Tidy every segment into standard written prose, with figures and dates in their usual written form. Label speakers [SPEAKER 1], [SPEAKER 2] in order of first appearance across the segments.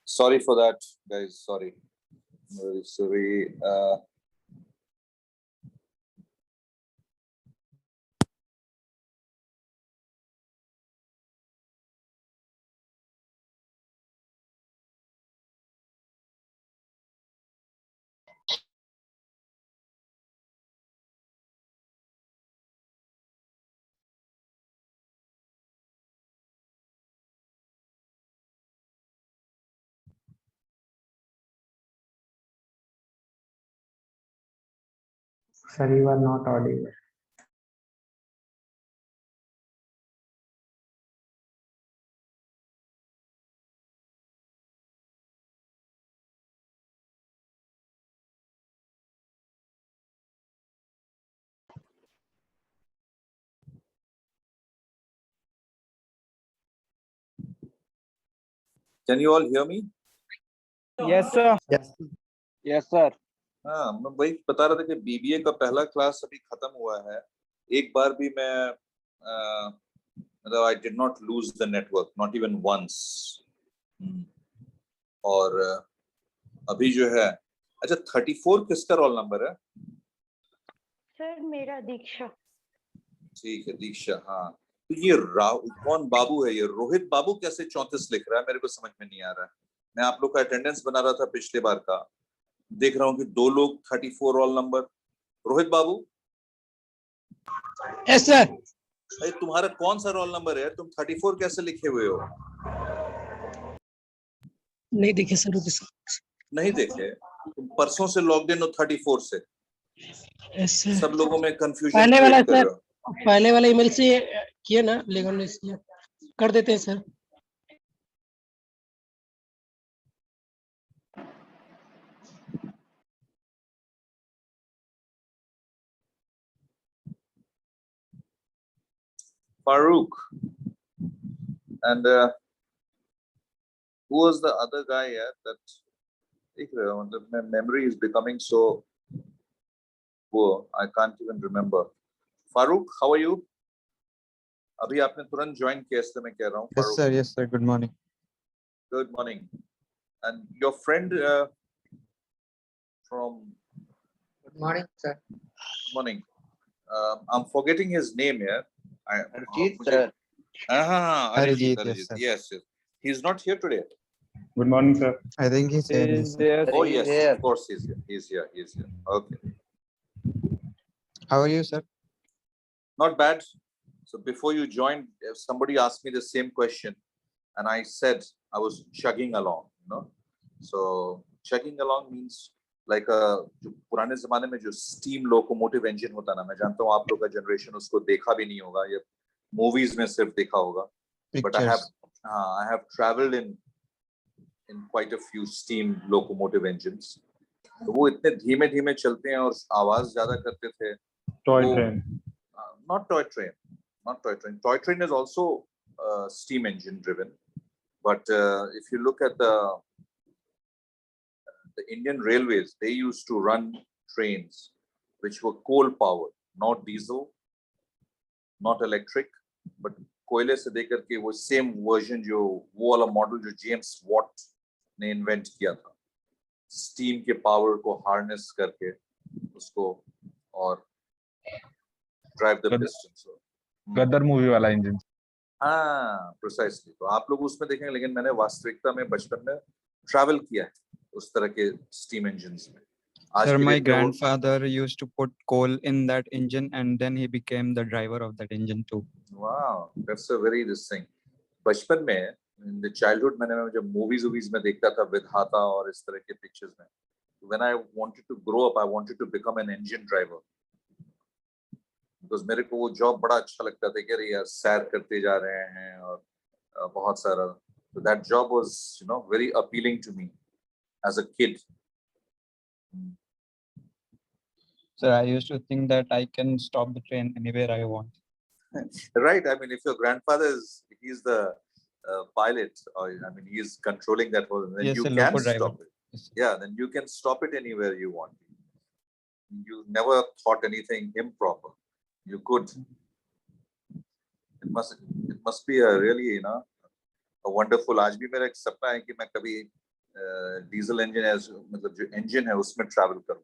[SPEAKER 1] Sorry for that, guys. Sorry. Very sorry.
[SPEAKER 2] Sir, you are not audible.
[SPEAKER 1] Can you all hear me?
[SPEAKER 3] Yes, sir.
[SPEAKER 2] Yes.
[SPEAKER 3] Yes, sir.
[SPEAKER 1] हाँ, मैं वही बता रहा था कि BBA का पहला क्लास अभी खत्म हुआ है। एक बार भी मैं मतलब I did not lose the network, not even once. और अभी जो है, अच्छा 34 किसका रोल नंबर है?
[SPEAKER 4] सर मेरा दीक्षा।
[SPEAKER 1] ठीक है, दीक्षा। हाँ, तो ये कौन बाबू है? ये रोहित बाबू कैसे 34 लिख रहा है? मेरे को समझ में नहीं आ रहा है। मैं आप लोग का अटेंडेंस बना रहा था पिछले बार का, देख रहा हूँ कि 2 लोग 34 रोल नंबर। रोहित बाबू,
[SPEAKER 3] यस सर।
[SPEAKER 1] अरे तुम्हारा कौन सा रोल नंबर है? तुम 34 कैसे लिखे हुए हो?
[SPEAKER 3] नहीं देखे सर।
[SPEAKER 1] नहीं देखे? तुम परसों से लॉग्ड इन हो 34 से।
[SPEAKER 3] Yes sir.
[SPEAKER 1] सब लोगों में कंफ्यूजन
[SPEAKER 3] पहले वाला
[SPEAKER 1] क्रिएट कर रहे
[SPEAKER 3] सर,
[SPEAKER 1] हो।
[SPEAKER 3] पहले वाला ईमेल से किए ना, लेकिन इसलिए कर देते हैं sir.
[SPEAKER 1] Farouk and who was the other guy? Yeah, that my memory is becoming so poor. I can't even remember. Farouk, how are you? अभी आपने तुरंत ज्वाइन किया, इसलिए मैं कह रहा हूँ।
[SPEAKER 5] Yes sir, yes sir. Good morning.
[SPEAKER 1] Good morning. And your friend from.
[SPEAKER 2] Good morning, sir.
[SPEAKER 1] Good morning. I'm forgetting his name here.
[SPEAKER 3] Arjit sir.
[SPEAKER 1] Arijit.
[SPEAKER 5] Yes, sir.
[SPEAKER 1] Yes. He's not here today.
[SPEAKER 6] Good morning, sir.
[SPEAKER 5] I think he's here. Yes, sir.
[SPEAKER 3] There.
[SPEAKER 1] Oh yes, of course he's here. He's here. Okay.
[SPEAKER 5] How are you, sir?
[SPEAKER 1] Not bad. So before you joined, somebody asked me the same question, and I said I was chugging along. So chugging along means like जो पुराने जमाने में जो steam locomotive engine होता ना, मैं जानता हूँ आप लोग का generation उसको देखा भी नहीं होगा, ये movies में सिर्फ देखा होगा. But I have traveled in quite a few steam locomotive engines. तो वो इतने धीमे धीमे चलते हैं और आवाज ज्यादा करते थे.
[SPEAKER 6] Toy train.
[SPEAKER 1] Not toy train. Toy train is also steam engine driven. But if you look at the Indian Railways, they used to run trains which were coal powered, not diesel, not electric, but कोयले से देकर के वो same version जो वो वाला model जो James Watt ने इन्वेंट किया था, स्टीम के पावर को हार्नेस करके उसको और drive the piston.
[SPEAKER 6] Gadar movie वाला इंजन.
[SPEAKER 1] हाँ, प्रिसाइसली. तो आप लोग उसमें देखेंगे, लेकिन मैंने वास्तविकता में बचपन में ट्रैवल किया है उस तरह के स्टीम इंजन्स में.
[SPEAKER 5] Sir, my grandfather used to put coal in that engine, and then he became the driver of that engine too.
[SPEAKER 1] Wow, that's a very this thing. बचपन में in the childhood मैंने जब movies में देखता था विधाता और इस तरह के पिक्चर्स में, when I wanted to grow up, I wanted to become an engine driver. Because मेरे को वो जॉब बड़ा अच्छा लगता था कि अरे यार सैर करते जा रहे हैं और बहुत सारा. So that job was, very appealing to me as a kid.
[SPEAKER 5] Sir, I used to think that I can stop the train anywhere I want.
[SPEAKER 1] Right. I mean, if your grandfather he's the pilot, or I mean, he's controlling that whole, then
[SPEAKER 5] Yes,
[SPEAKER 1] you
[SPEAKER 5] a
[SPEAKER 1] can
[SPEAKER 5] loco driver.
[SPEAKER 1] stop it.
[SPEAKER 5] Yes.
[SPEAKER 1] Yeah, then you can stop it anywhere you want. You never thought anything improper. You could. It must be a really, a wonderful. आज भी मेरा एक सपना है कि मैं कभी diesel engine है, मतलब जो इंजन है उसमें ट्रैवल करूं,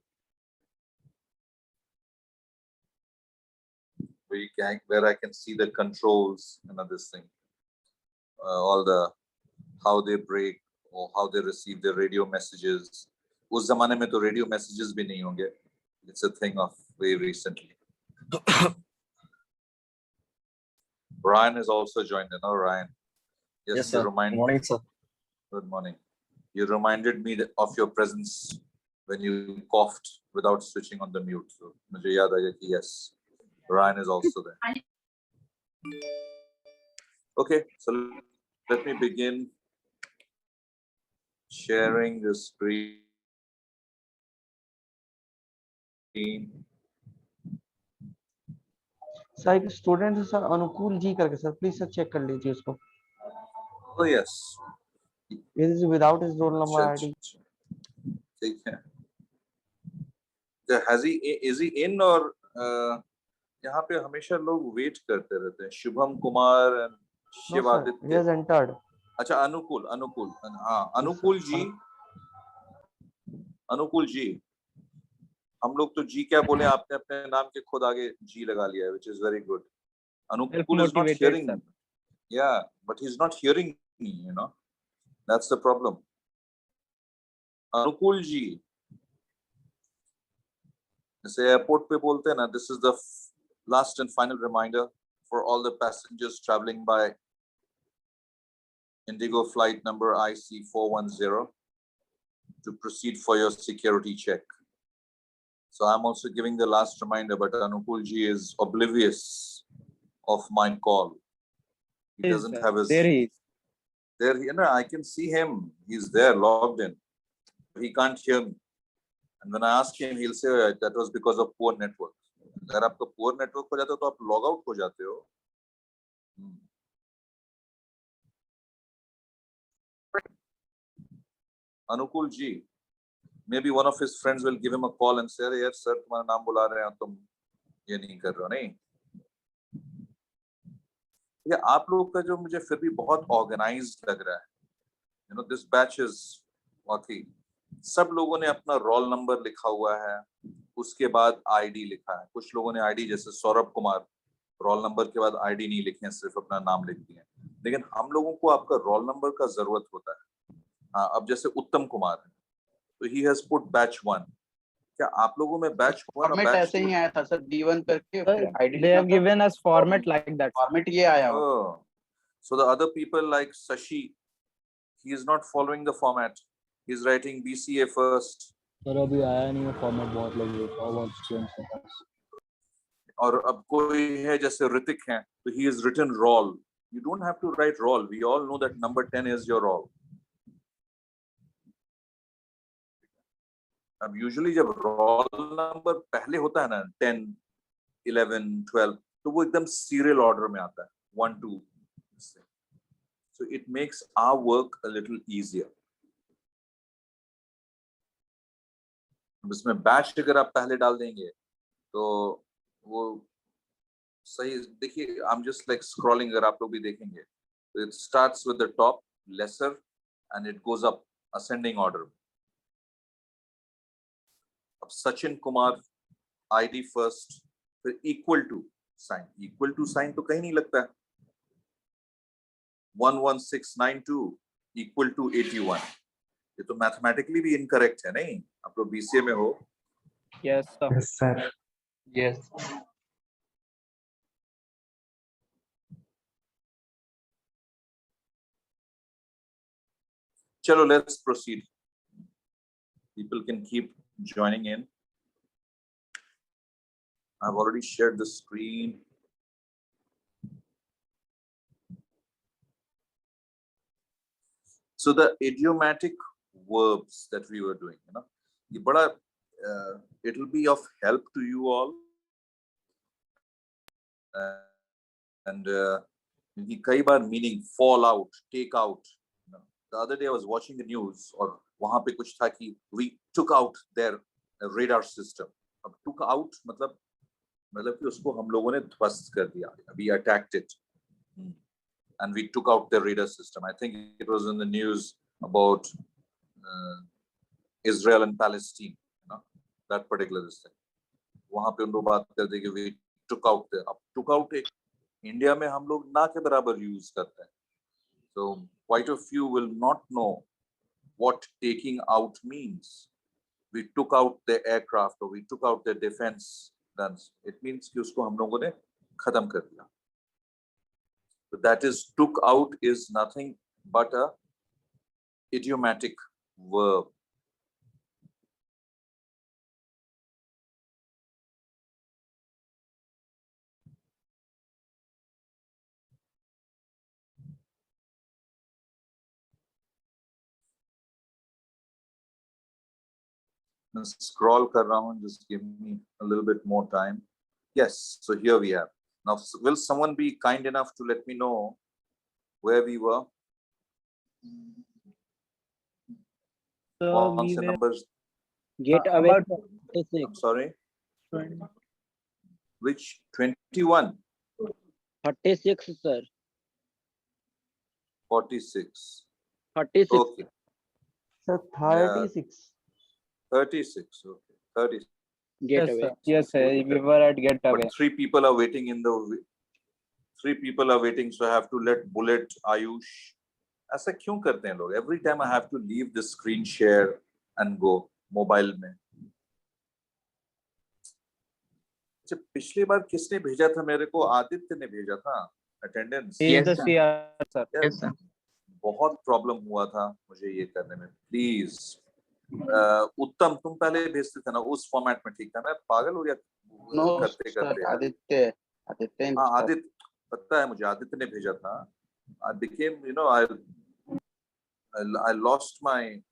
[SPEAKER 1] where I can see the controls and other thing, all the how they break or how they receive the radio messages. उस जमाने में तो radio messages भी नहीं होंगे. It's a thing of very recently. Ryan is also joined in. Oh, Ryan.
[SPEAKER 7] Yes, sir. Good morning, sir.
[SPEAKER 1] Good morning. You reminded me of your presence when you coughed without switching on the mute. So, मुझे याद आ गया कि yes, Ryan is also there. Okay, so let me begin sharing the screen.
[SPEAKER 2] Sir एक student है sir अनुकूल जी करके sir please sir check कर लीजिए उसको.
[SPEAKER 1] Oh yes.
[SPEAKER 2] This is without his roll number ID.
[SPEAKER 1] ठीक है. Is he in or यहाँ पे हमेशा लोग वेट करते रहते हैं. Shubham Kumar and
[SPEAKER 2] No sir, he
[SPEAKER 1] Shivaditya.
[SPEAKER 2] has entered.
[SPEAKER 1] अच्छा अनुकूल हाँ अनुकूल जी हम लोग तो जी क्या बोले, आपने अपने नाम के खुद आगे जी लगा लिया है, which is very good. Anukul is not hearing me. Yeah, but he's not hearing me, you know. That's the problem. Anukul ji, जैसे एयरपोर्ट पे बोलते हैं ना, this is the last and final reminder for all the passengers traveling by Indigo flight number IC410 to proceed for your security check. So I'm also giving the last reminder, but Anukul ji is oblivious of my call. He doesn't have his.
[SPEAKER 5] There he is.
[SPEAKER 1] There, you know, I can see him. He's there, logged in. He can't hear me. And when I ask him, he'll say that was because of poor network. अगर आपका poor network हो जाता है तो आप log out हो जाते हो. Anukul ji, maybe one of his friends will give him a call and say, "Yes, sir, तुम्हारा नाम बुला रहे हैं, तुम ये नहीं कर रहे हो, नहीं?" ये आप लोगों का जो मुझे फिर भी बहुत organized लग रहा है. You know, this batch is वाकई सब लोगों ने अपना रोल नंबर लिखा हुआ है, उसके बाद आईडी लिखा है. कुछ लोगों ने आईडी, जैसे सौरभ कुमार, रोल नंबर के बाद आईडी नहीं लिखे हैं, सिर्फ अपना नाम लिख दिए. लेकिन हम लोगों को आपका रोल नंबर का जरूरत होता है. हाँ, अब जैसे उत्तम कुमार है तो he has put batch 1. क्या आप लोगों में batch 1 और
[SPEAKER 8] फॉर्मेट
[SPEAKER 1] batch
[SPEAKER 8] ऐसे
[SPEAKER 1] 2?
[SPEAKER 8] ही आया था सर, D1 करके ID
[SPEAKER 5] They have given us format like that.
[SPEAKER 8] Format ये आया हुआ.
[SPEAKER 1] Oh, so the other people like Sashi, he is not following the format. He is writing BCA first.
[SPEAKER 9] Sir अभी आया नहीं है फॉर्मेट, बहुत लोग बहुत स्टूडेंट्स के पास.
[SPEAKER 1] और अब कोई है जैसे ऋतिक है तो he is written roll. You don't have to write roll. We all know that number 10 is your roll. अब यूजुअली जब रोल नंबर पहले होता है ना 10, 11, 12, तो वो एकदम सीरियल ऑर्डर में आता है 1, 2. So it makes our work a little easier. अब इसमें बैच अगर आप पहले डाल देंगे तो वो सही. देखिए, I'm just like scrolling, अगर आप लोग भी देखेंगे तो it starts with the top lesser and it goes up ascending order. अब सचिन कुमार आईडी फर्स्ट, फिर इक्वल टू साइन तो कहीं नहीं लगता है. 11692 इक्वल टू 81. ये तो मैथमेटिकली भी इनकरेक्ट है, नहीं? आप लोग बीसीए में हो.
[SPEAKER 5] Yes, sir.
[SPEAKER 2] Yes sir.
[SPEAKER 8] Yes.
[SPEAKER 1] चलो, let's proceed. People can keep joining in. I've already shared the screen. So the idiomatic verbs that we were doing, you know, ये बड़ा it'll be of help to you all. And ये कई बार meaning fall out, take out. You know, the other day I was watching the news और वहाँ पे कुछ था कि we took out their radar system. अब took out मतलब कि उसको हम लोगों ने ध्वस्त कर दिया. We attacked it. And we took out the radar system. I think it was in the news about Israel and Palestine, you know, that particular thing. वहां पे उन लोग बात करते कि we took out the, अब took out एक India में हम लोग ना के बराबर यूज करते हैं. So quite a few will not know what taking out means. We took out the aircraft or we took out the defense guns. It means कि उसको हम लोगों ने खत्म कर दिया. So that is took out is nothing but a idiomatic verb. Scroll कर रहा हूँ, just give me a little bit more time. Yes, so here we have. Now, will someone be kind enough to let me know where we were?
[SPEAKER 10] So
[SPEAKER 1] कौन
[SPEAKER 10] we
[SPEAKER 1] से
[SPEAKER 10] were
[SPEAKER 1] numbers?
[SPEAKER 10] get away
[SPEAKER 8] About
[SPEAKER 10] from 36.
[SPEAKER 1] I'm sorry. Which 21?
[SPEAKER 10] 36, sir.
[SPEAKER 1] 46.
[SPEAKER 10] 36.
[SPEAKER 1] Okay.
[SPEAKER 2] Sir, 36.
[SPEAKER 1] 36. Okay. 30.
[SPEAKER 10] Get
[SPEAKER 8] yes,
[SPEAKER 10] away.
[SPEAKER 8] sir. Yes, sir. We were at get away.
[SPEAKER 1] But three people are waiting in the. Three people are waiting, so I have to let Bullet, Ayush. ऐसा क्यों करते हैं लोग? Every time I have to leave the screen share and go mobile में. अच्छा, पिछली बार किसने भेजा था मेरे को? आदित्य ने भेजा था attendance.
[SPEAKER 8] He is
[SPEAKER 3] Yes,
[SPEAKER 8] the
[SPEAKER 3] sir.
[SPEAKER 8] CR, sir.
[SPEAKER 1] यार,
[SPEAKER 3] Yes, sir.
[SPEAKER 1] बहुत प्रॉब्लम हुआ था मुझे ये करने में. प्लीज उत्तम, तुम पहले भेजते थे ना उस फॉर्मेट में, ठीक था? मैं पागल हो गया
[SPEAKER 8] No,
[SPEAKER 1] करते
[SPEAKER 8] sir.
[SPEAKER 1] करते.
[SPEAKER 8] Aditya.
[SPEAKER 1] हाँ, आदित्य, पता है मुझे, आदित्य ने भेजा था. I became, you know, I lost my,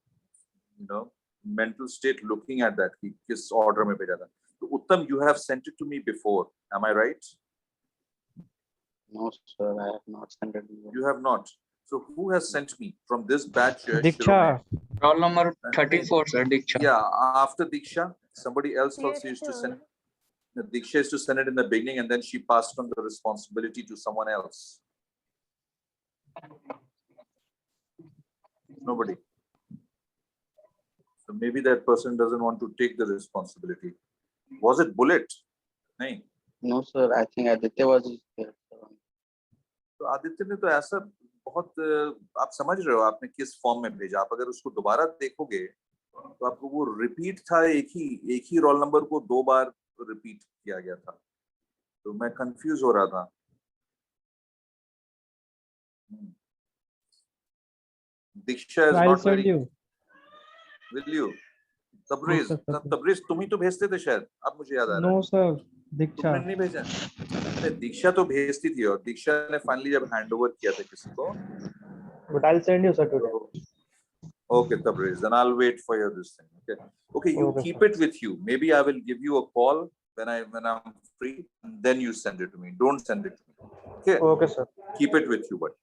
[SPEAKER 1] you know, mental state looking at that कि किस order में भेजा था. तो उत्तम, you have sent it to me before, am I right?
[SPEAKER 8] No, sir. I have not sent it.
[SPEAKER 1] You have not. So who has sent me from this batch?
[SPEAKER 3] Diksha. Roll number 34, sir. Diksha.
[SPEAKER 1] Yeah, after Diksha, somebody else
[SPEAKER 4] Yes,
[SPEAKER 1] also used to
[SPEAKER 4] sir.
[SPEAKER 1] send. Diksha used to send it in the beginning, and then she passed on the responsibility to someone else. Nobody. So maybe that person doesn't want to take the responsibility. Was it Bullet? नहीं.
[SPEAKER 8] No, sir. I think Aditya was there.
[SPEAKER 1] तो आदित्य ने तो ऐसा बहुत, आप समझ रहे हो आपने किस फॉर्म में भेजा. आप अगर उसको दोबारा देखोगे तो आपको वो रिपीट था, एक ही रोल नंबर को 2 बार रिपीट किया गया था. तो मैं कंफ्यूज हो रहा था. Diksha is not very. Will you? Tabriz, तुम ही तो भेजते थे शायद. अब मुझे याद आ रहा है.
[SPEAKER 2] No, sir. Diksha.
[SPEAKER 1] तुमने नहीं भेजा? अरे दीक्षा तो भेजती थी, और दीक्षा ने फाइनली जब हैंड ओवर किया था किसी को.
[SPEAKER 2] But I'll send you, sir, today.
[SPEAKER 1] Okay, Tabriz, then I'll wait for your this thing. Okay, you
[SPEAKER 2] Okay,
[SPEAKER 1] keep
[SPEAKER 2] sir.
[SPEAKER 1] it with you. Maybe I will give you a call when I'm free, and then you send it to me. Don't send it to me. Okay.
[SPEAKER 2] Okay, sir.
[SPEAKER 1] Keep it with you, but.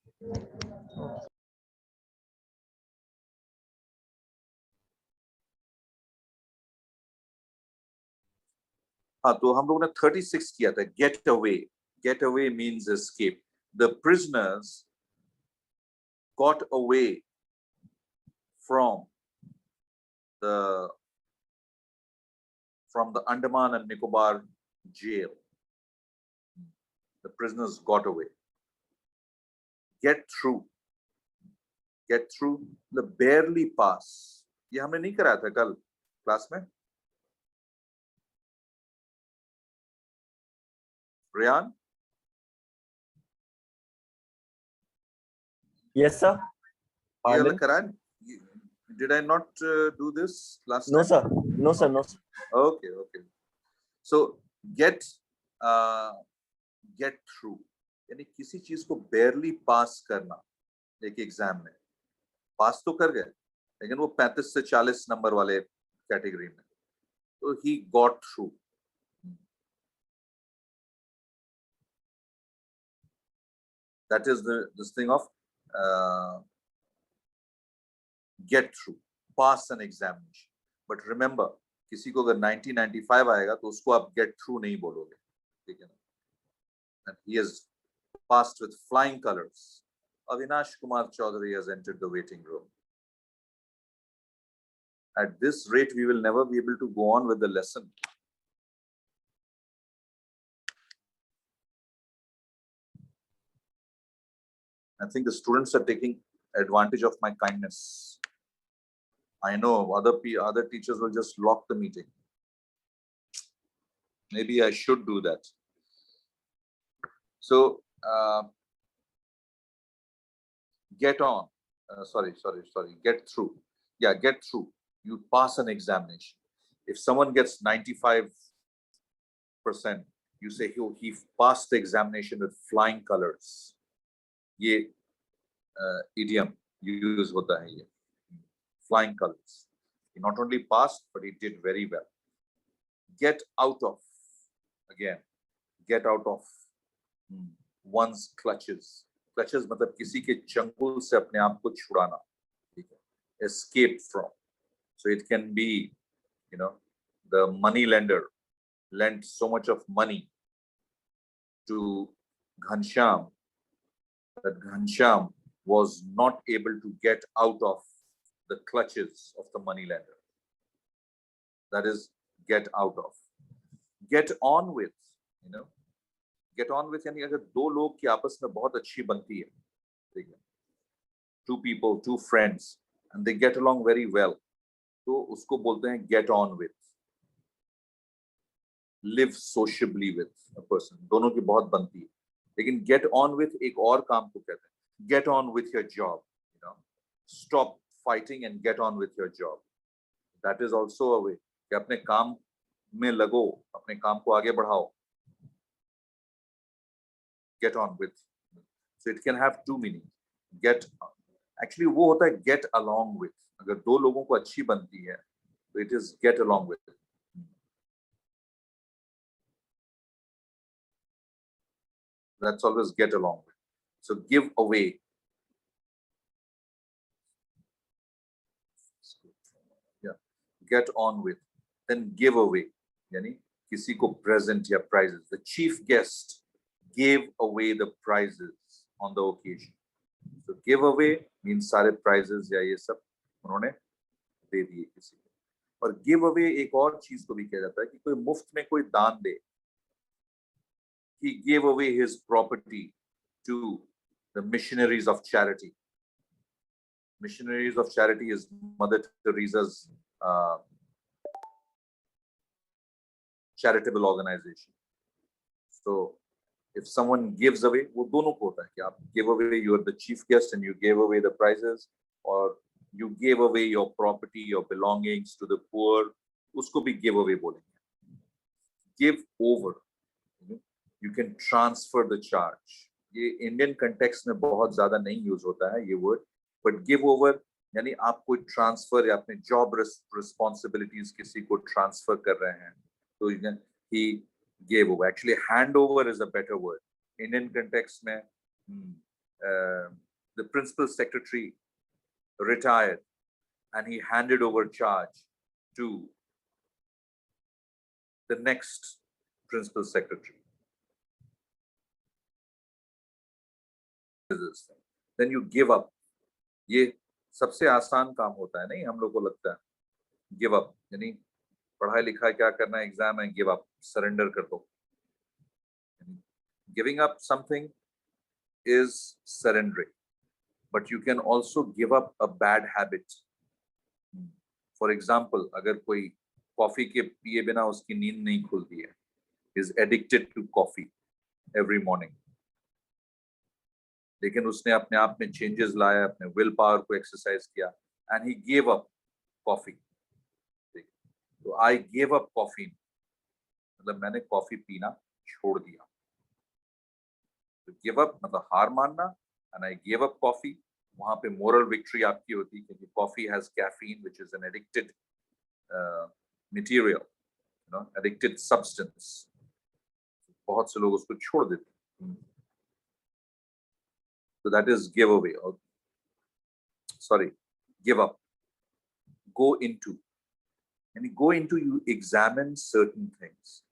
[SPEAKER 1] हाँ, तो हम लोगों ने 36 किया था. Get away. Get away means escape. The prisoners got away from the Andaman and Nicobar jail. The prisoners got away. Get through. Get through. The barely pass. ये हमने नहीं कराया था कल क्लास में. Riyan?
[SPEAKER 7] Yes, sir.
[SPEAKER 1] ये
[SPEAKER 7] Pardon?
[SPEAKER 1] वाला कराया? Did I not do this last
[SPEAKER 7] No,
[SPEAKER 1] time?
[SPEAKER 7] sir. No, sir. No, sir.
[SPEAKER 1] Okay. So get through. यानी किसी चीज को barely pass करना एक एग्जाम में. पास तो कर गए, लेकिन वो 35 से 40 नंबर वाले कैटेगरी में. तो he got through. That is this thing of get through, pass an examination. But remember, किसी को अगर 1995 आएगा तो उसको आप get through नहीं बोलोगे, ठीक है ना? And he has passed with flying colors. Avinash Kumar Chaudhary has entered the waiting room. At this rate, we will never be able to go on with the lesson. I think the students are taking advantage of my kindness. I know other teachers will just lock the meeting. Maybe I should do that. So get on. Get through. Yeah, get through. You pass an examination. If someone gets 95%, you say he passed the examination with flying colors. ये idiom use होता है ये. Flying colors. He not only passed, but he did very well. Get out of, again, get out of one's clutches. Clutches मतलब किसी के चंगुल से अपने आप को छुड़ाना, ठीक है? Escape from. So it can be, the money lender lent so much of money to Ghanshyam that Ghanshyam was not able to get out of the clutches of the money lender. That is, get out of. Get on with, get on with यानी अगर दो लोग की आपस में बहुत अच्छी बनती है, ठीक है? Two people, two friends, and they get along very well, तो उसको बोलते हैं get on with. Live sociably with a person. दोनों की बहुत बनती है. लेकिन get on with एक और काम को कहते हैं. Get on with your job. Stop fighting and get on with your job. That is also a way. कि अपने काम में लगो, अपने काम को आगे बढ़ाओ. Get on with. So it can have two meanings. Actually वो होता है get along with. अगर दो लोगों को अच्छी बनती है, तो it is get along with. That's always get along with. So give away. Yeah. Get on with. Then give away. यानी किसी को present या prizes. The chief guest gave away the prizes on the occasion. So give away means सारे prizes या ये सब उन्होंने दे दिए किसी को. और give away एक और चीज को भी कहा जाता है कि कोई मुफ्त में कोई दान दे. He gave away his property to the missionaries of charity. Missionaries of Charity is Mother Teresa's charitable organization. So if someone gives away, वो दोनों को होता है कि आप give away, you are the chief guest and you gave away the prizes, or you gave away your property, your belongings to the poor, उसको भी give away बोलेंगे. Give over. You can transfer the charge. ये Indian context में बहुत ज्यादा नहीं use होता है ये वर्ड, बट गिव ओवर यानी आप कोई ट्रांसफर या अपने जॉब रिस्पॉन्सिबिलिटीज किसी को ट्रांसफर कर रहे हैं, तो ही gave over. Actually, handover is a better word. Indian context में the principal secretary retired and he handed over charge to the next principal secretary. Then you give up. ये सबसे आसान काम होता है, नहीं हम लोग को लगता है. Give up यानी पढ़ाई लिखाई क्या करना है, एग्जाम है, give up, surrender कर दो. Giving up something is surrendering, but you can also give up a bad habit. For example, अगर कोई कॉफी के पिए बिना उसकी नींद नहीं खुलती है, is addicted to coffee every morning. लेकिन उसने अपने आप में चेंजेस लाया, अपने विल पावर को एक्सरसाइज किया, and he gave up coffee. तो आई गेव अप कॉफी मतलब मैंने कॉफी पीना छोड़ दिया. तो गिव अप मतलब हार मानना, and I gave up coffee. वहां पे मोरल विक्ट्री आपकी होती है क्योंकि coffee has caffeine which is an addicted material, addicted substance. बहुत से लोग उसको छोड़ देते हैं. So that is give away, or sorry, give up. Go into. And go into, you examine certain things.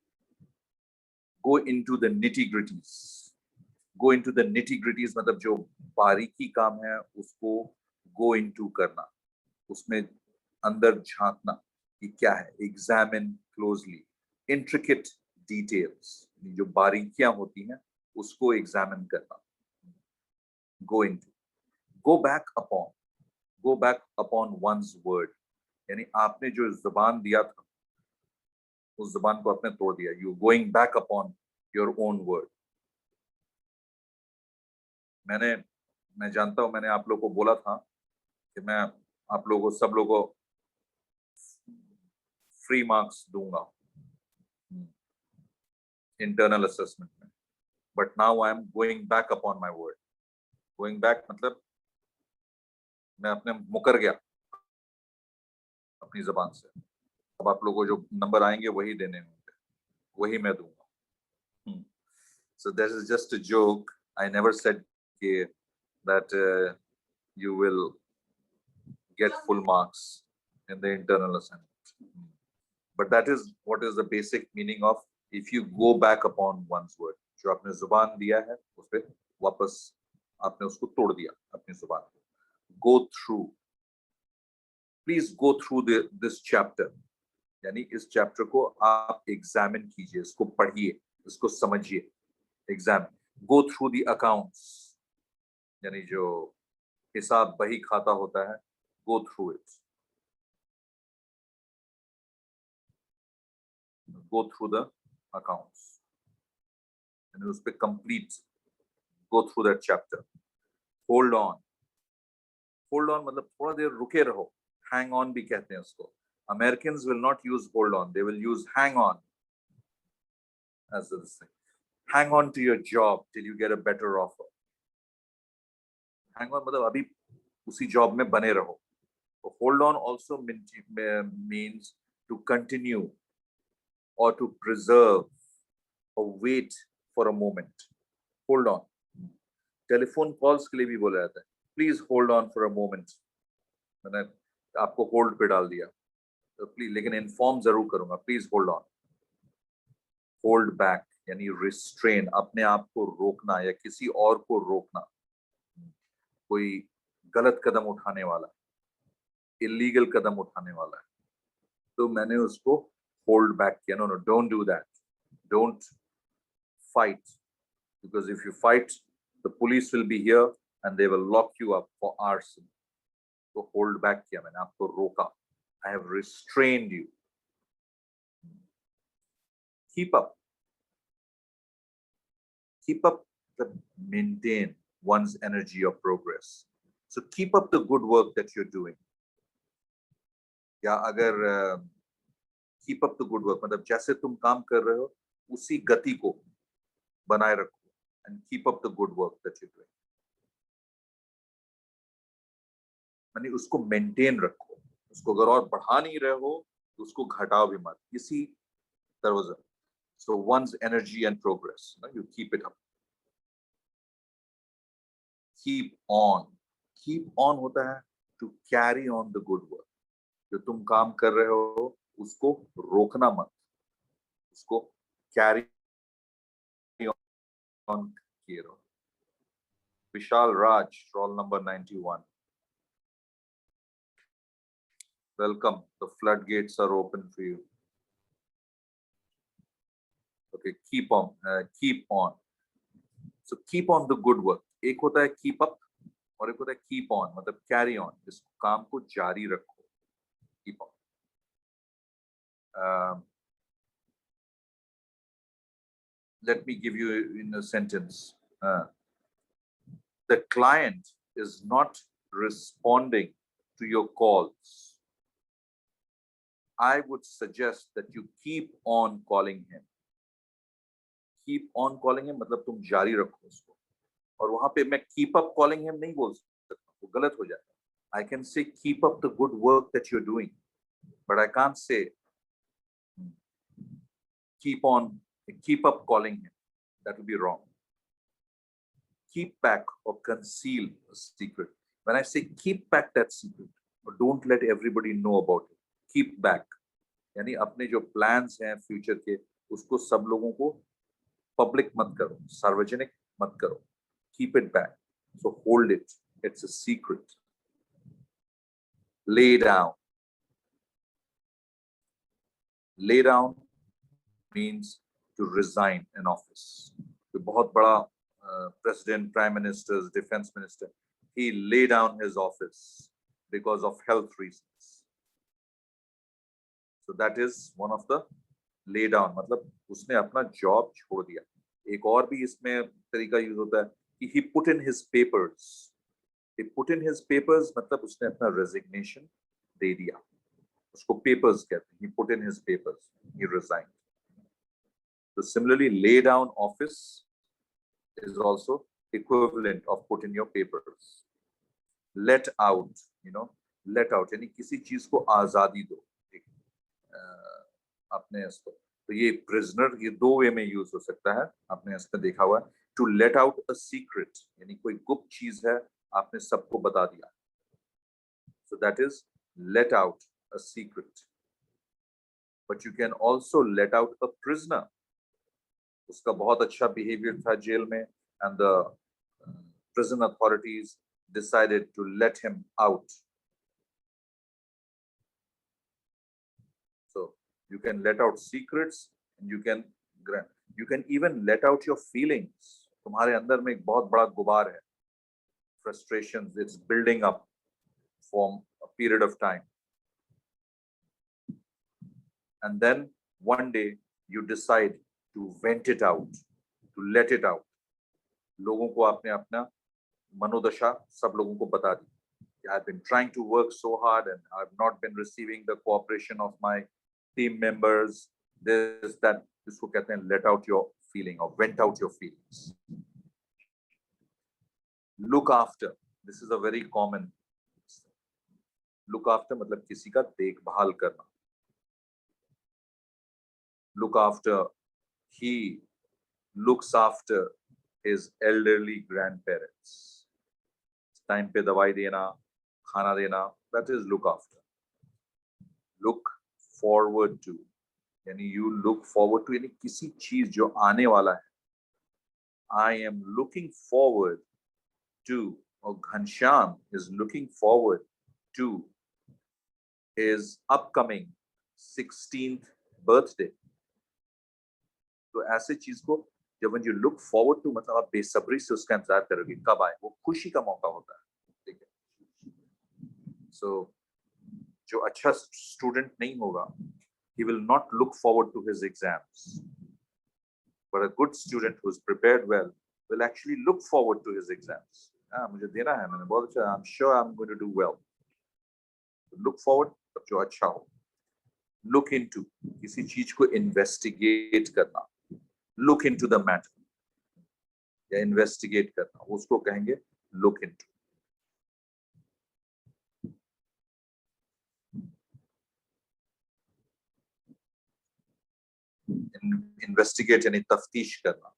[SPEAKER 1] Go into the nitty-gritties. Go into the nitty-gritties मतलब जो बारीकी काम है उसको go into करना, उसमें अंदर झांकना कि क्या है, एग्जामिन क्लोजली, इंट्रिकेट डिटेल्स, जो बारीकियां होती हैं उसको एग्जामिन करना, go into, go back upon once word, यानी आपने जो जुबान दिया था उस जुबान को आपने तोड़ दिया, you going back upon your own word. मैं जानता हूं, मैंने आप लोग को बोला था कि मैं आप लोगों सब लोगों को फ्री मार्क्स दूंगा इंटरनल असेसमेंट में, but now I am going back upon my word. Going back मतलब मैं अपने मुकर गया अपनी जबान से, अब आप लोगों को जो नंबर आएंगे वही देने होंगे, वही मैं दूंगा। So this is just a joke. I never said that you will get full marks in the internal assignment. But that is what is the basic meaning of if you go back upon one's word. जो आपने जुबान दिया है उस पे वापस आपने उसको तोड़ दिया अपनी जुबान को। Go through. Please go through this chapter. यानी इस चैप्टर को आप एग्जामिन कीजिए, इसको पढ़िए, इसको समझिए। Exam, go through the accounts, यानी जो हिसाब बही खाता होता है, go through it. Go through the accounts. यानी उस पे complete, go through that chapter. Hold on. Hold on मतलब थोड़ा देर रुके रहो, hang on भी कहते हैं उसको। Americans will not use hold on, they will use hang on as this thing. Hang on to your job till you get a better offer. Hang on मतलब अभी उसी जॉब में बने रहो। So hold on also means to continue or to preserve or wait for a moment. Hold on. Telephone calls के लिए भी बोला जाता है, please hold on for a moment. मैंने आपको होल्ड पे डाल दिया तो प्लीज, लेकिन इन्फॉर्म जरूर करूंगा, please hold on. Hold back यानी रिस्ट्रेन, अपने आप को रोकना या किसी और को रोकना, कोई गलत कदम उठाने वाला, इलीगल कदम उठाने वाला है तो मैंने उसको होल्ड बैक किया। No no, don't do that, don't fight, because if you fight the police will be here and they will lock you up for arson. So hold back किया मैंने, आपको रोका, I have restrained you. Keep up the maintain one's energy of progress. So keep up the good work that you're doing. या अगर keep up the good work मतलब जैसे तुम काम कर रहे हो उसी गति को बनाए रखो, and keep up the good work that you're doing. यानी उसको मेंटेन रखो, उसको अगर और बढ़ा नहीं रहे हो तो उसको घटाओ भी मत, इसी तरह से। So one's energy and progress, you keep it up. Keep on होता है to carry on the good work. जो तुम काम कर रहे हो उसको रोकना मत, उसको carry on किए रहो। Vishal Raj, roll number 91. Welcome. The floodgates are open for you. Okay, keep on. So keep on the good work. एक होता है keep up और एक होता है keep on, मतलब carry on. इस काम को जारी रखो. Keep on. Let me give you in a sentence. The client is not responding to your calls. I would suggest that you keep on calling him. Keep on calling him मतलब तुम जारी रखो उसको, और वहां पे मैं keep up calling him नहीं बोल सकता, वो गलत हो जाता है। I can say keep up the good work that you're doing, but I can't say keep up calling him. That will be wrong. Keep back or conceal a secret. When I say keep back that secret, or don't let everybody know about it. Keep back यानी अपने जो plans हैं future के उसको सब लोगों को public मत करो, सार्वजनिक मत करो. Keep it back. So hold it. It's a secret. Lay down. Lay down means to resign in office. तो बहुत बड़ा president, prime ministers, defense minister, he lay down his office because of health reasons. So that is one of the lay down, मतलब उसने अपना job छोड़ दिया. एक और भी इसमें तरीका यूज होता है कि he put in his papers. He put in his papers मतलब उसने अपना resignation दे दिया. उसको papers कहते हैं. He put in his papers. He resigned. So similarly, lay down office is also equivalent of put in your papers. Let out, let out यानी किसी चीज को आजादी दो. आपने इसको तो ये prisoner ये दो वे में यूज हो सकता है. आपने इसमें देखा हुआ है. To let out a secret यानी कोई गुप्त चीज है आपने सबको बता दिया. So that is let out a secret. But you can also let out a prisoner. उसका बहुत अच्छा behavior था जेल में, and the prison authorities decided to let him out. So you can let out secrets, and you can even let out your feelings. तुम्हारे अंदर में एक बहुत बड़ा गुबार है. Frustrations, it's building up for a period of time. And then one day you decide to vent it out, to let it out. लोगों को आपने अपना मनोदशा सब लोगों को बता दी. I've been trying to work so hard and I've not been receiving the cooperation of my team members. This, that, इसको कहते हैं let out your feeling or vent out your feelings. Look after. This is a very common. Look after मतलब किसी का देखभाल करना. Look after. He looks after his elderly grandparents. Time पे दवाई देना, खाना देना. That is look after. Look forward to. यानी you look forward to यानी किसी चीज जो आने वाला है. I am looking forward to, or Ghanshyam is looking forward to his upcoming 16th birthday. तो ऐसे चीज को जब when you look forward to मतलब आप बेसब्री से उसका इंतजार करोगे कब आए. वो खुशी का मौका होता है. ठीक है. So जो अच्छा स्टूडेंट नहीं होगा, he will not look forward to his exams. But a good student who's prepared well will actually look forward to his exams. मुझे देना है, मैंने बहुत अच्छा, I'm sure I'm going to do well. Look forward तब जो अच्छा हो. Look into किसी चीज को investigate करना. Look into the matter या investigate करना, उसको कहेंगे look into. Investigate यानी तफ्तीश करना.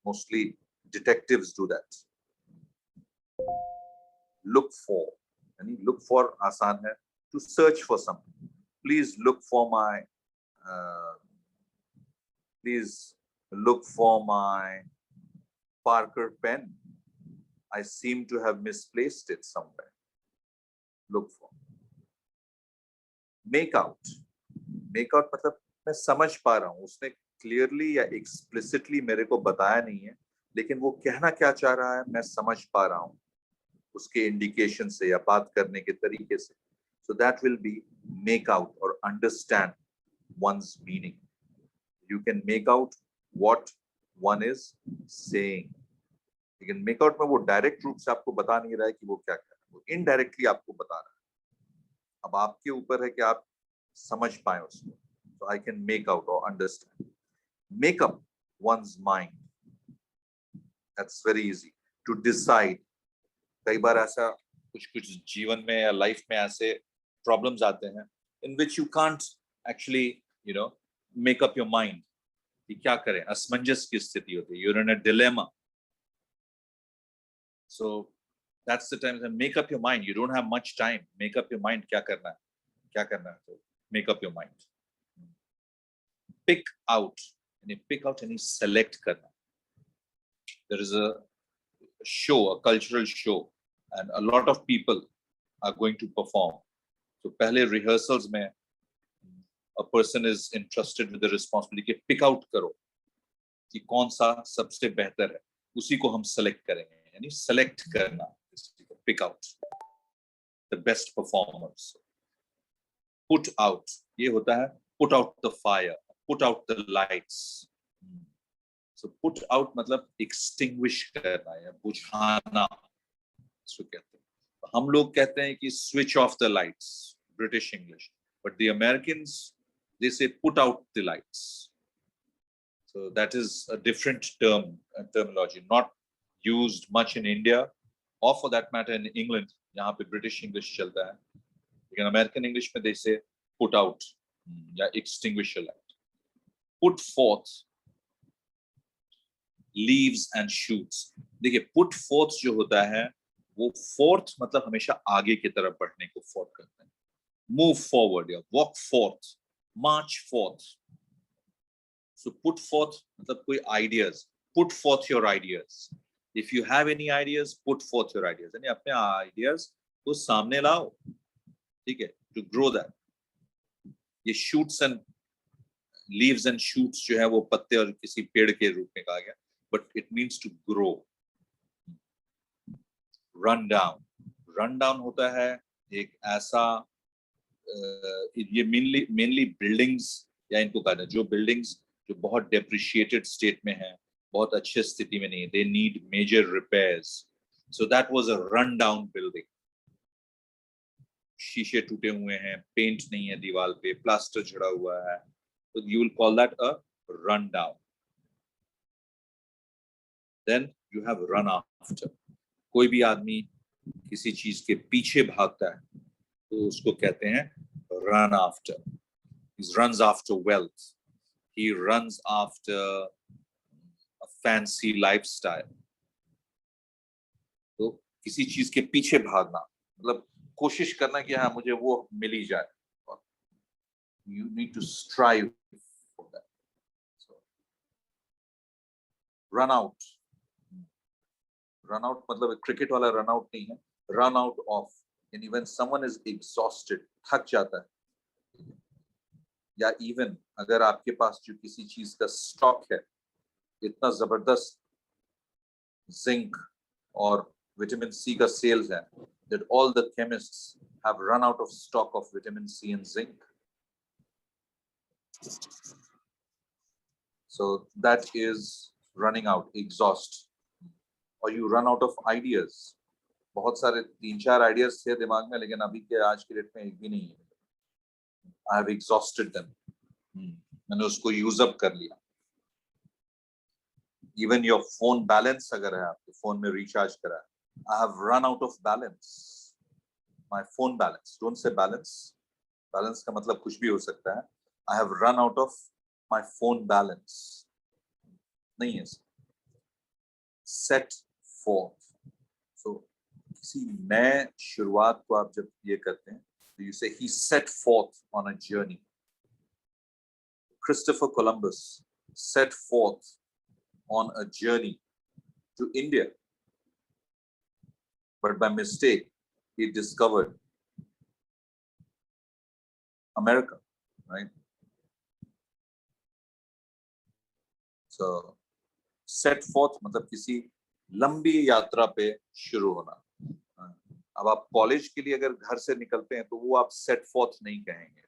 [SPEAKER 1] Mostly detectives do that. Look for यानी look for आसान है. To search for something. Please look for my Parker pen. I seem to have misplaced it somewhere. Look for. Make out. Make out मतलब मैं समझ पा रहा हूँ. उसने clearly या explicitly मेरे को बताया नहीं है, लेकिन वो कहना क्या चाह रहा है मैं समझ पा रहा हूँ उसके indication से या बात करने के तरीके से. So that will be make out or understand one's meaning. You can make out what one is saying. You can make out में वो direct रूप से आपको बता नहीं रहा है कि वो क्या कह रहा है. वो indirectly आपको बता रहा है. अब आपके ऊपर है कि आप समझ पाए उसको. So I can make out or understand. Make up one's mind. That's very easy. To decide. कई बार ऐसा कुछ जीवन में या लाइफ में ऐसे problems आते हैं in which you can't actually make up your mind कि क्या करें. असमंजस की स्थिति होती है. You're in a dilemma. So that's the time to make up your mind. You don't have much time. Make up your mind. क्या करना है. So make up your mind. Pick out. Pick out and select करना. There is a show, a cultural show, and a lot of people are going to perform. So पहले rehearsals में a person is entrusted with the responsibility कि pick out करो कि कौन सा सबसे बेहतर है, उसी को हम select करेंगे, यानी select करना, pick out the best performers. Put out, ये होता है put out the fire, put out the lights. So put out मतलब extinguish करना या बुझाना, इसको कहते हैं. हम लोग कहते हैं कि switch off the lights, British English, but the Americans, they say put out the lights. So that is a different terminology, not used much in India, or for that matter in England, यहाँ पे British English चलता है. लेकिन American English में they say put out या extinguish a light. Put forth, leaves and shoots. देखिए put forth जो होता है वो forth मतलब हमेशा आगे की तरफ बढ़ने को forth करते हैं. Move forward या walk forth, march forth. So put forth मतलब कोई ideas. Put forth your ideas. If you have any ideas, put forth your ideas. यानी अपने ideas को सामने लाओ, ठीक है? To grow that. ये shoots and leaves and shoots जो है वो पत्ते और किसी पेड़ के रूप में कहा गया, but it means to grow. Run down. Run down होता है एक ऐसा ये mainly buildings या इनको कहना जो buildings जो बहुत depreciated state में हैं, बहुत अच्छे स्थिति में नहीं है, they need major repairs. So that was a run down building. शीशे टूटे हुए हैं, पेंट नहीं है दीवार पे, प्लास्टर झड़ा हुआ है, तो you will call that a run down. Then you have run after. कोई भी आदमी किसी चीज के पीछे भागता है तो उसको कहते हैं run after. He runs after wealth. He runs after a fancy lifestyle. तो किसी चीज के पीछे भागना मतलब कोशिश करना कि हाँ मुझे वो मिल ही जाए. You need to strive for that. So, run out. Run out मतलब क्रिकेट वाला run out नहीं है. Run out of. यानी when someone is exhausted, थक जाता है. या even अगर आपके पास जो किसी चीज का स्टॉक है, इतना जबरदस्त जिंक और विटामिन सी का सेल्स है, that all the chemists have run out of stock of vitamin C and zinc. So that is running out, exhaust. Or you run out of ideas. बहुत सारे 3-4 ideas थे दिमाग में, लेकिन अभी के आज के डेट में एक भी नहीं है. I have exhausted them. मैंने उसको use up कर लिया. Even your phone balance अगर है आपके फोन में recharge करा है, I have run out of balance. My phone balance. Don't say balance. Balance का मतलब कुछ भी हो सकता है. I have run out of my phone balance. नहीं है. Set forth. So किसी नए शुरुआत को आप जब ये करते हैं, तो you say he set forth on a journey. Christopher Columbus set forth on a journey to India. But by mistake, he discovered America, right? So, set forth मतलब किसी लंबी यात्रा पे शुरू होना. अब आप कॉलेज के लिए अगर घर से निकलते हैं तो वो आप set forth नहीं कहेंगे,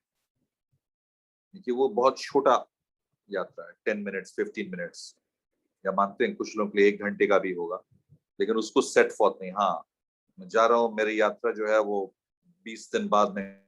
[SPEAKER 1] क्योंकि वो बहुत छोटा यात्रा है, 10 minutes, 15 minutes, या मानते हैं कुछ लोगों के लिए 1 घंटे का भी होगा, लेकिन उसको set forth नहीं. हाँ, मैं जा रहा हूँ, मेरी यात्रा जो है वो 20 दिन बाद में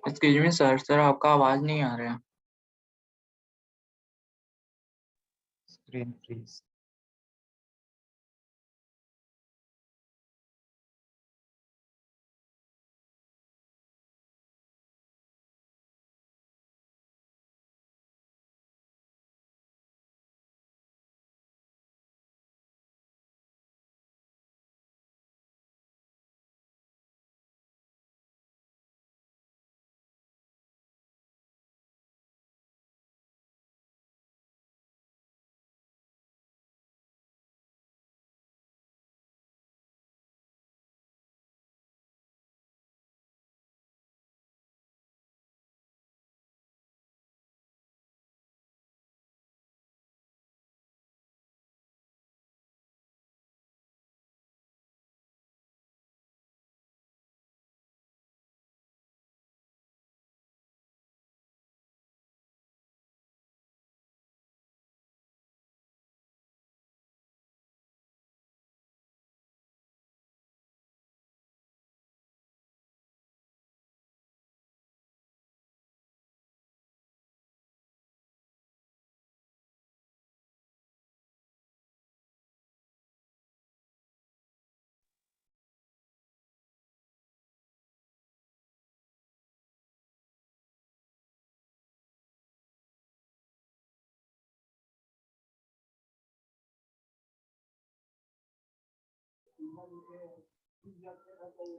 [SPEAKER 11] एक्सक्यूज मी सर, सर आपका आवाज नहीं आ रहा है।
[SPEAKER 5] Screen freeze.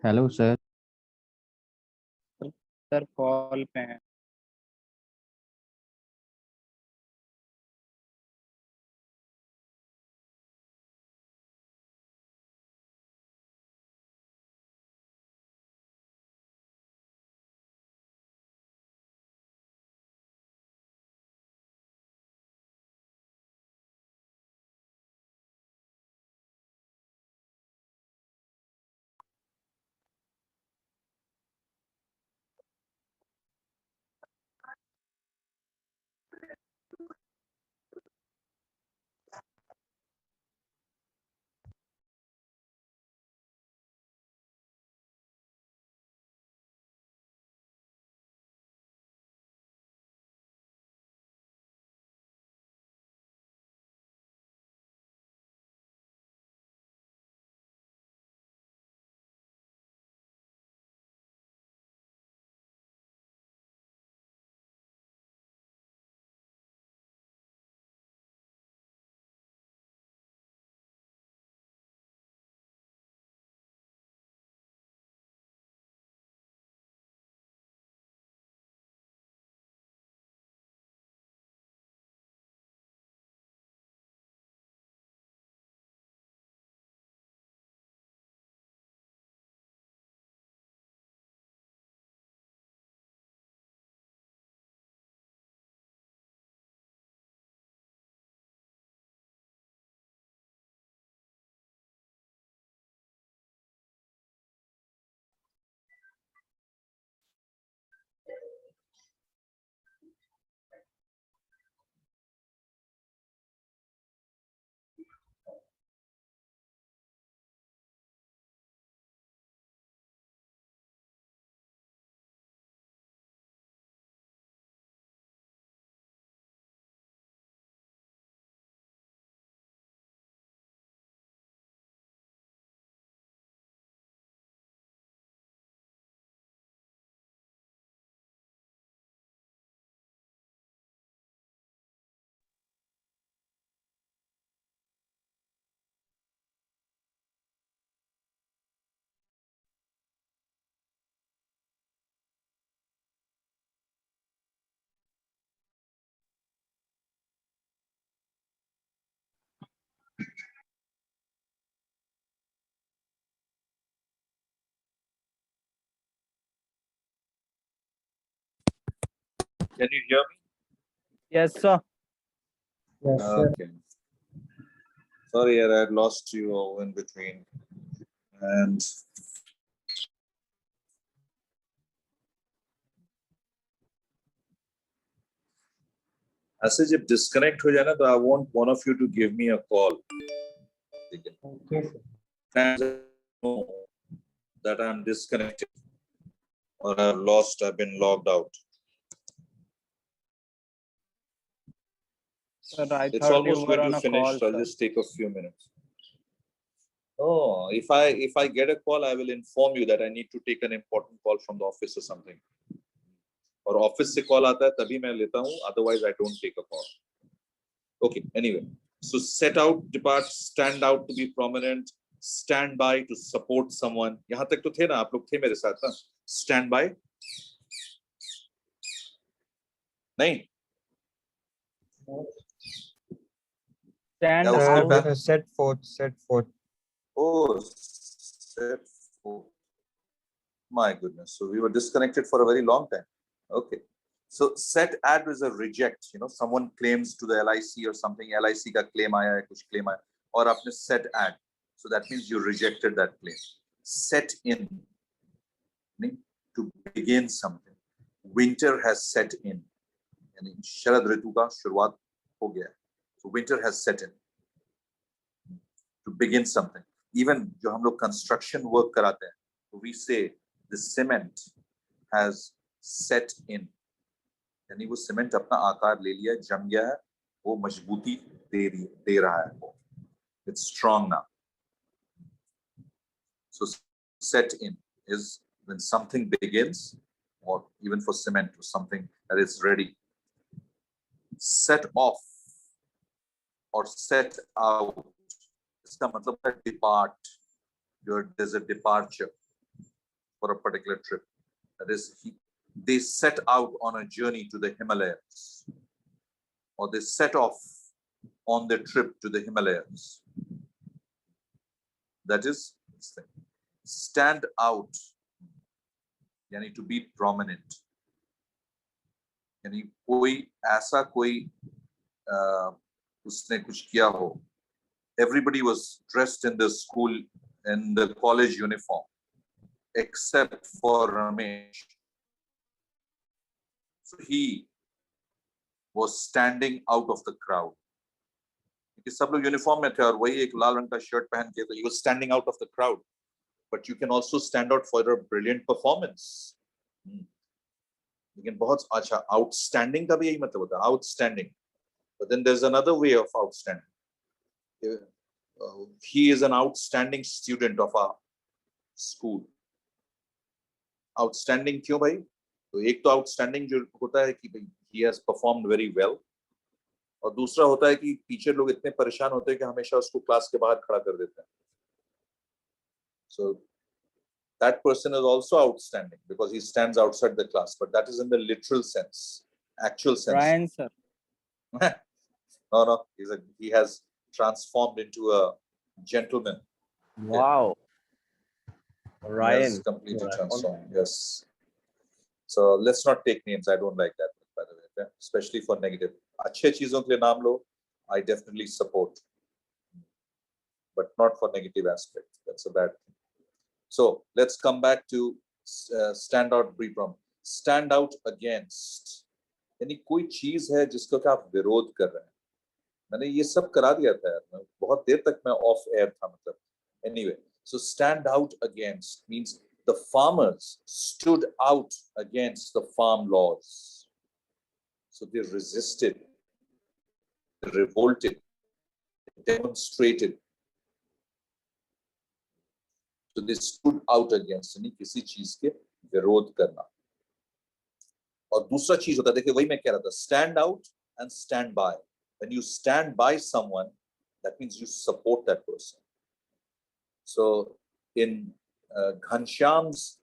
[SPEAKER 9] Hello sir.
[SPEAKER 10] Sir call पे हैं।
[SPEAKER 1] Can you hear me?
[SPEAKER 10] Yes, sir.
[SPEAKER 1] Okay. Sorry, I had lost you in between. And ऐसे जब disconnect हो जाए ना, तो I want one of you to give me a call. Okay. And know that I'm disconnected. or I've been logged out.
[SPEAKER 10] Sir, I
[SPEAKER 1] It's
[SPEAKER 10] thought you
[SPEAKER 1] almost
[SPEAKER 10] were
[SPEAKER 1] going
[SPEAKER 10] on
[SPEAKER 1] to
[SPEAKER 10] a
[SPEAKER 1] finish,
[SPEAKER 10] call,
[SPEAKER 1] so I'll
[SPEAKER 10] sir.
[SPEAKER 1] just take a few minutes. Oh, if I get a call, I will inform you that I need to take an important call from the office or something. Or office se call aata hai, tabhi main leta hu, otherwise I don't take a call. Okay, anyway. So set out, depart, stand out to be prominent, stand by to support someone. यहाँ तक तो थे ना, आप लोग थे मेरे साथ ना? Stand by? नहीं?
[SPEAKER 10] Stand
[SPEAKER 1] Yeah,
[SPEAKER 5] Sir,
[SPEAKER 10] out.
[SPEAKER 5] set forth, set forth.
[SPEAKER 1] Oh, set forth. My goodness. So we were disconnected for a very long time. Okay. So set ad is a reject. You know, someone claims to the LIC or something. LIC का claim आया है, कुछ claim आया, और आपने set ad. So that means you rejected that claim. Set in, meaning to begin something. Winter has set in. यानी शरद ऋतु का शुरुआत हो गया. So winter has set in. To begin something. Even जो हम लोग construction work कराते हैं, we say the cement has set in. यानी वो सीमेंट अपना आकार ले लिया, जम गया है, वो मजबूती दे रहा है वो. It's strong now. So set in is when something begins, or even for cement, or something that is ready. Set off or set out. इसका मतलब है depart. There's a departure for a particular trip. That is, they set out on a journey to the Himalayas, or they set off on their trip to the Himalayas. That is, stand out, यानी to be prominent. यानी कोई ऐसा कोई उसने कुछ किया हो. Everybody was dressed in the school, in the college uniform, except for Ramesh. So he was standing out of the crowd. क्योंकि सब लोग यूनिफॉर्म में थे और वही एक लाल रंग का शर्ट पहन के, तो he was standing out of the crowd. But you can also stand out for a brilliant performance. लेकिन बहुत अच्छा, outstanding का भी यही मतलब होता है, outstanding. But then there's another way of outstanding. He is an outstanding student of our school. Outstanding क्यों भाई? तो एक तो outstanding जो होता है कि he has performed very well, और दूसरा होता है कि टीचर लोग इतने परेशान होते हैं कि हमेशा उसको क्लास के बाहर खड़ा कर देते हैं. So that person is also outstanding because he stands outside the class, but that is in the literal sense, actual sense.
[SPEAKER 10] Ryan, sir.
[SPEAKER 1] No, he has transformed into a gentleman.
[SPEAKER 10] Wow.
[SPEAKER 1] Ryan. He has completely transformed. Yes. So let's not take names. I don't like that, by the way, especially for negative. अच्छे चीजों के लिए नाम लो, I definitely support, but not for negative aspects. That's a bad thing. So let's come back to stand out. Stand out against. यानी कोई चीज है जिसको कि आप विरोध कर रहे हैं. मैंने ये सब करा दिया था यार, बहुत देर तक मैं ऑफ एयर था मतलब. Anyway, so stand out against means the farmers stood out against the farm laws. So they resisted, they revolted, they demonstrated. So they stood out against, यानी किसी चीज के विरोध करना. और दूसरा चीज होता है, देखिए वही मैं कह रहा था, stand out and stand by. When you stand by someone, that means you support that person. So in Ghanshyam's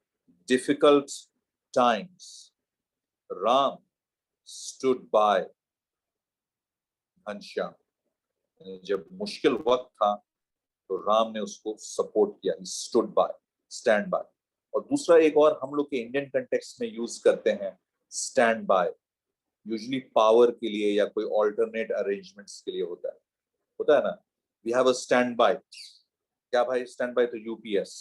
[SPEAKER 1] difficult times, Ram stood by Ghanshyam. जब मुश्किल वक्त था, तो राम ने उसको सपोर्ट किया. He stood by, stand by. और दूसरा एक और हम लोग के इंडियन कंटेक्स्ट में यूज करते हैं, stand by. यूजुअली पावर के लिए या कोई ऑल्टरनेट अरेंजमेंट्स के लिए होता है ना. We have a stand by. क्या भाई stand by? तो UPS.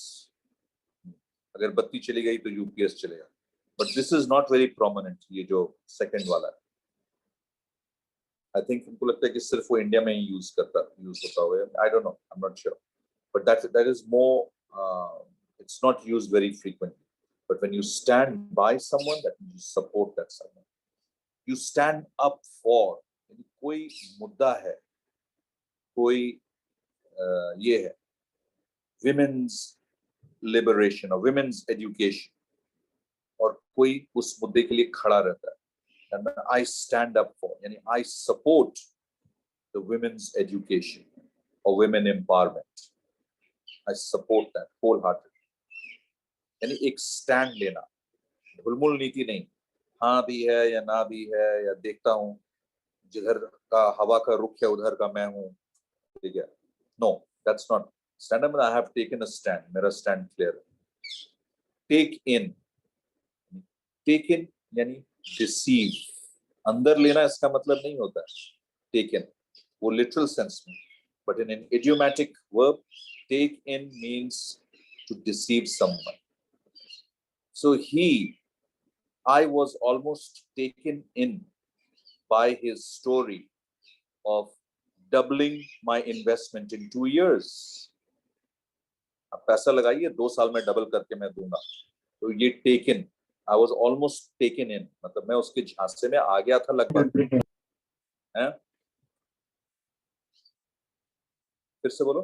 [SPEAKER 1] अगर बत्ती चली गई तो UPS चलेगा. But this is not very prominent. ये जो सेकंड वाला है, I think उनको लगता है कि सिर्फ वो इंडिया में ही यूज होता हुआ. I don't know. I'm not sure. But that is more. It's not used very frequently. But when you stand by someone, that means you support that someone. You stand up for. कोई मुद्दा है, कोई ये है, women's liberation or women's education, और कोई उस मुद्दे के लिए खड़ा रहता है, and I stand up for, यानी I support the women's education or women empowerment. I support that wholeheartedly. यानी एक स्टैंड लेना, ढुलमुल नीति नहीं, हाँ भी है या ना भी है, या देखता हूँ जिधर का हवा का रुख है उधर का मैं हूँ, ठीक है? No, that's not stand up. I have taken a stand. मेरा stand clear है. Take in यानी deceive, अंदर लेना इसका मतलब नहीं होता है. Take in वो literal sense में, but in an idiomatic verb, take in means to deceive someone. So I was almost taken in by his story of doubling my investment in 2 years. अब पैसा लगाइए 2 साल में डबल करके मैं दूंगा. तो ये taken, I was almost taken in, मतलब मैं उसके झांसे में आ गया था लगभग. हैं? फिर से बोलो.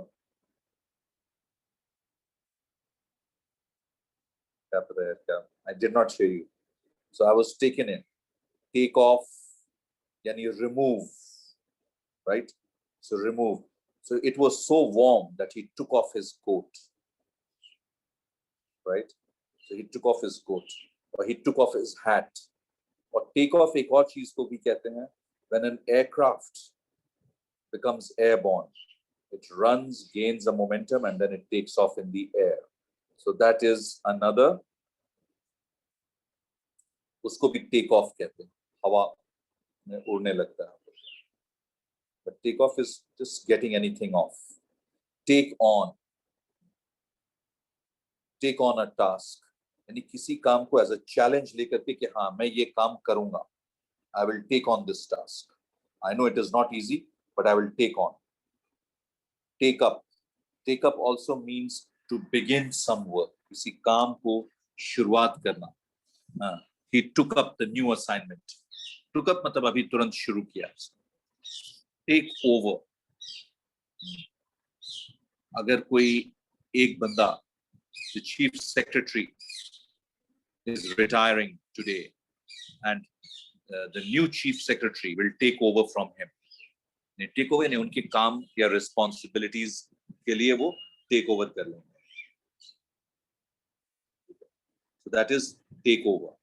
[SPEAKER 1] क्या पता है क्या? I did not hear you. So I was taken in. Take off, yani remove, right? So remove. So it was so warm that he took off his coat, right? So he took off his coat, or he took off his hat. Or take off एक और चीज को भी कहते हैं, when an aircraft becomes airborne, it runs, gains a momentum, and then it takes off in the air. So that is another, उसको भी take off कहते हैं, हवा में उड़ने लगता है. But take off is just getting anything off. Take on a task. यानी किसी काम को as a challenge लेकर के कि हाँ मैं ये काम करूँगा. I will take on this task. I know it is not easy, but I will take on. Take up. Take up also means to begin some work. किसी काम को शुरुआत करना. He took up the new assignment. Took up मतलब अभी तुरंत शुरू किया. Take over. अगर कोई एक बंदा, the chief secretary is retiring today, and the new chief secretary will take over from him. Take over ने उनके काम या responsibilities के लिए वो take over कर लेंगे. So that is take over.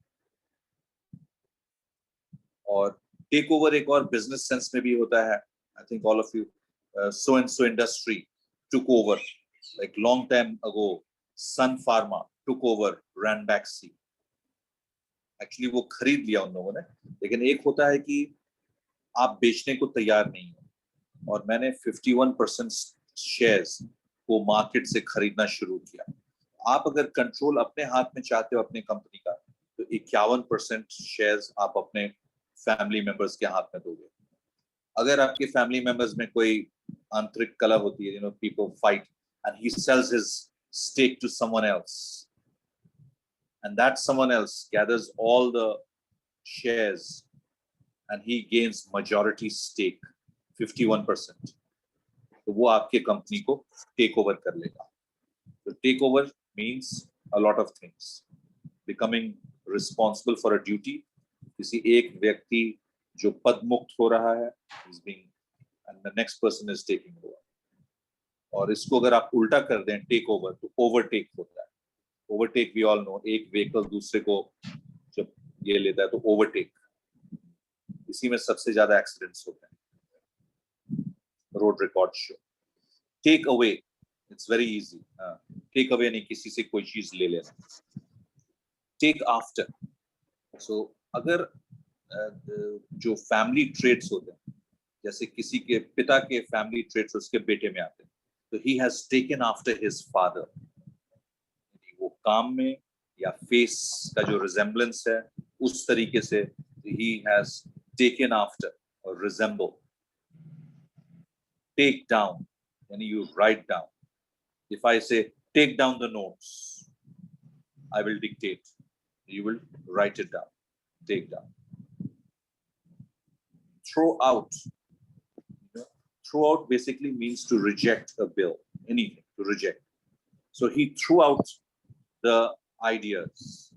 [SPEAKER 1] और take over एक और business sense में भी होता है. I think all of you, so and so industry took over, like long time ago, Sun Pharma took over Ranbaxy. Actually वो खरीद लिया उन लोगों ने, लेकिन एक होता है कि आप बेचने को तैयार नहीं हो, और मैंने 51% शेयर्स को मार्केट से खरीदना शुरू किया. आप अगर कंट्रोल अपने हाथ में चाहते हो अपने कंपनी का, तो 51% शेयर्स आप अपने फैमिली मेंबर्स के हाथ में दोगे. अगर आपके फैमिली मेंबर्स में कोई आंतरिक कलह होती है, you know, people fight and he sells his stake to someone else, and that someone else gathers all the shares and he gains majority stake 51%, तो वो आपके कंपनी को टेक ओवर कर लेगा. तो take over means a lot of things. Becoming responsible for a duty. किसी एक व्यक्ति जो पद मुक्त हो रहा है, is being, and the next person is taking over. और इसको अगर आप उल्टा कर दें टेक ओवर, तो ओवरटेक होता है. ओवरटेक we all know, एक व्हीकल दूसरे को जब ये लेता है तो ओवरटेक. इसी में सबसे ज्यादा एक्सीडेंट्स होते हैं. Road record show. Take away, it's very easy. Take away नहीं किसी से कोई चीज ले लेना. Take after. सो अगर जो फैमिली ट्रेट्स होते हैं, जैसे किसी के पिता के फैमिली ट्रेट्स उसके बेटे में आते हैं, तो he has taken after his father. वो काम में या फेस का जो रिजेम्बलेंस है उस तरीके से ही हैज टेकन आफ्टर और रिजेम्बल. टेक डाउन यानी you write down. If I say take down the notes, I will dictate. You will write it down, take down. Throw out. Throw out basically means to reject a bill, anything, to reject. So he threw out the ideas.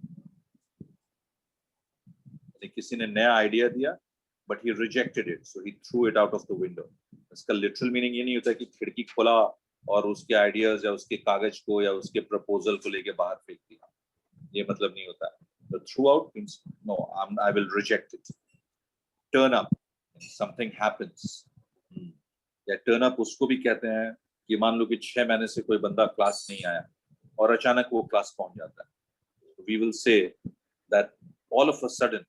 [SPEAKER 1] किसी ने नया idea दिया, but he rejected it, so he threw it out of the window. इसका literal meaning ये नहीं होता कि खिड़की खोला और उसके ideas या उसके कागज को या उसके proposal को लेके बाहर फेंक दिया. ये मतलब नहीं होता. The threw out means no, I will reject it. Turn up, something happens. या turn up उसको भी कहते हैं कि मान लो कि 6 महीने से कोई बंदा क्लास नहीं आया और अचानक वो क्लास पहुंच जाता है. We will say that all of a sudden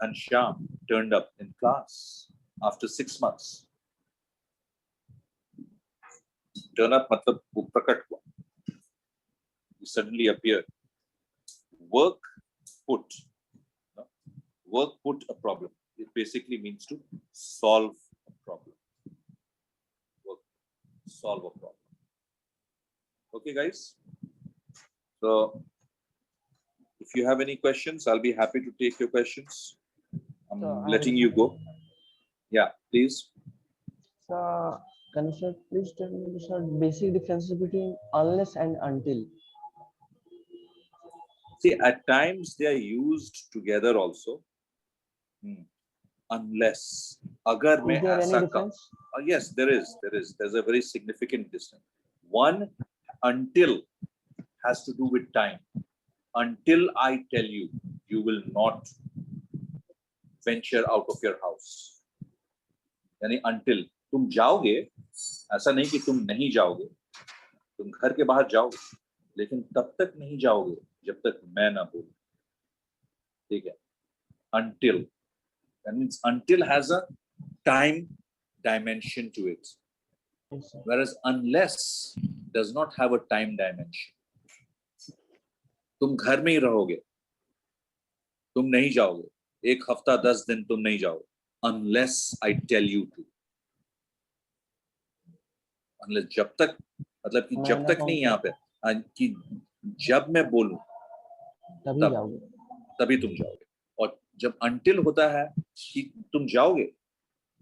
[SPEAKER 1] Ghanshyam turned up in class after 6 months. Turn up मतलब वो प्रकट हुआ. He suddenly appeared. Work put a problem. It basically means to solve a problem. Work, solve a problem. Okay, guys. So, if you have any questions, I'll be happy to take your questions. I'm
[SPEAKER 2] So,
[SPEAKER 1] letting you go. Yeah, please.
[SPEAKER 2] So, can you sir please tell me the sir basic differences between unless and until?
[SPEAKER 1] See, at times they are used together also. Unless, agar
[SPEAKER 2] Is
[SPEAKER 1] मैं
[SPEAKER 2] there any
[SPEAKER 1] ऐसा कर,
[SPEAKER 2] difference?
[SPEAKER 1] yes, there is. There's a very significant distance. One, until has to do with time. Until I tell you, you will not venture out of your house. यानी until तुम जाओगे, ऐसा नहीं कि तुम नहीं जाओगे, तुम घर के बाहर जाओगे, लेकिन तब तक नहीं जाओगे जब तक मैं ना बोलूं. ठीक है? Until. That means until has a time dimension to it.
[SPEAKER 2] Yes, sir.
[SPEAKER 1] Whereas unless does not have a time dimension. तुम घर में ही रहोगे, तुम नहीं जाओगे, 1 हफ्ता 10 दिन तुम नहीं जाओगे, unless I tell you to. Unless जब तक मतलब कि जब तक नहीं यहाँ पे कि जब मैं बोलूं
[SPEAKER 2] तभी
[SPEAKER 1] तब
[SPEAKER 2] जाओगे.
[SPEAKER 1] तभी तुम जाओगे. और जब until होता है कि तुम जाओगे,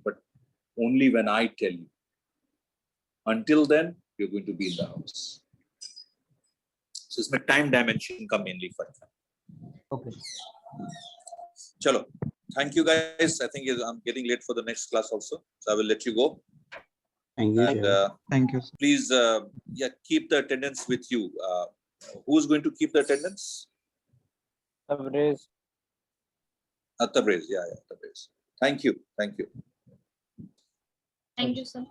[SPEAKER 1] but only when I tell you. Until then, you're going to be in the house. So इसमें time dimension का mainly फर्क है.
[SPEAKER 2] Okay.
[SPEAKER 1] Chalo, thank you guys. I think I'm getting late for the next class also, so I will let you go.
[SPEAKER 8] Thank you,
[SPEAKER 1] And
[SPEAKER 8] sir.
[SPEAKER 5] Thank you, sir.
[SPEAKER 1] please, yeah, keep the attendance with you. Who's going to keep the attendance?
[SPEAKER 10] Tabriz.
[SPEAKER 1] Tabriz, yeah, Tabriz. Thank you.
[SPEAKER 4] Thank you, sir.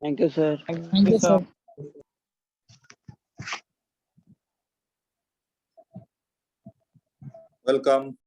[SPEAKER 8] Thank you, sir.
[SPEAKER 3] Thank you, sir.
[SPEAKER 1] Welcome.